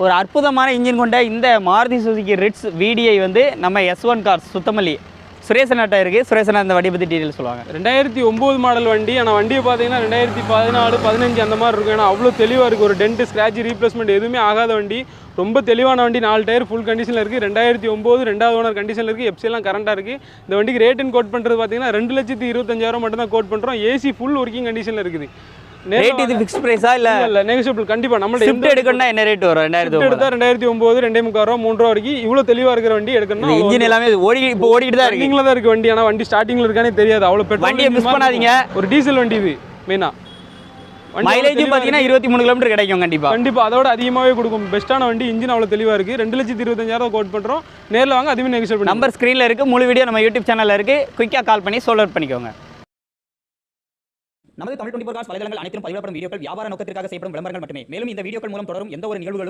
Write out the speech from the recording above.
ஒரு அற்புதமான இன்ஜின் கொண்ட இந்த மாருதி சுசுகி ரிட்ஸ் VDI வந்து நம்ம S1 கார்ஸ் சுத்தமல்லி சுரேசன் அட்டா இருக்குது. சுரேசன் அந்த வண்டி பற்றி டீட்டெயில் சொல்லுவாங்க. 2009 மாடல் வண்டி. ஆனால் வண்டியை பார்த்தீங்கன்னா 2014, 15 அந்த மாதிரி இருக்கும். ஏன்னா அவ்வளோ தெளிவாக இருக்குது. ஒரு டென்ட் ஸ்க்ராட்ச் ரீப்ளேஸ்மெண்ட் எதுவுமே ஆகாத வண்டி. ரொம்ப தெளிவான வண்டி. 4 டயர் ஃபுல் கண்டிஷனில் இருக்குது. 2009 ரெண்டாவது ஓனர் கண்டிஷனில் இருக்குது. எஃப்சிலாம் கரண்டாக இருக்குது. இந்த வண்டிக்கு ரேட்டுன்னு கோட் பண்ணுறது பார்த்தீங்கன்னா 2,25,000 மட்டும் தான் கோட் பண்ணுறோம். ஏசி ஃபுல் ஒர்க்கிங் கண்டிஷனில் இருக்குது. ரேட் இது ஃபிக்ஸ் பிரைஸா இல்ல நெகோஷியபிள் கண்டிப்பா நம்ம ஷிஃப்ட் எடுக்கணும்னா என்ன ரேட் வரும்? 2009 எடுத்தா 2009 2,300 ரூபா 3 ரூபா வரைக்கும் இவ்வளவு தெளிவா இருக்கிற வண்டி எடுக்கணும். இன்ஜின் எல்லாமே ஓடிட்டு தான் இருக்கு. ரன்னிங்ல தான் இருக்கு வண்டி. ஆனா வண்டி ஸ்டார்டிங்ல இருக்கானே தெரியாது. அவ்வளவு பெட்ரோல் வண்டியை மிஸ் பண்ணாதீங்க. ஒரு டீசல் வண்டி இது மெயினா. மைலேஜ் பாத்தீங்கன்னா 23 கிலோமீட்டர் கிடைக்கும். கண்டிப்பா அதோட அதிகமாவே கொடுக்கும். பெஸ்ட்டான வண்டி. இன்ஜின் அவ்வளவு தெளிவா இருக்கு. 2,25,000 கோட் பண்றோம். நேர்ல வாங்க. அதுவே நெகோஷியபிள். நம்பர் ஸ்கிரீன்ல இருக்கு. முழு வீடியோ நம்ம யூடியூப் சேனல்ல இருக்கு. குயிக்கா கால் பண்ணி சோல்ட் அவுட் பண்ணிக்கோங்க. நமது தமிழ் 24 காஸ் வலைதளங்கள் அனைத்தும் பதிவிடப்படும் வீடியோக்கள் வியாபார நோக்கத்திற்காக செய்யப்படும் விளம்பரங்கள் மட்டுமே. மேலும் இந்த வீடியோக்கள் மூலம் தொடரும் எந்த ஒரு நிகழ்வுகளும்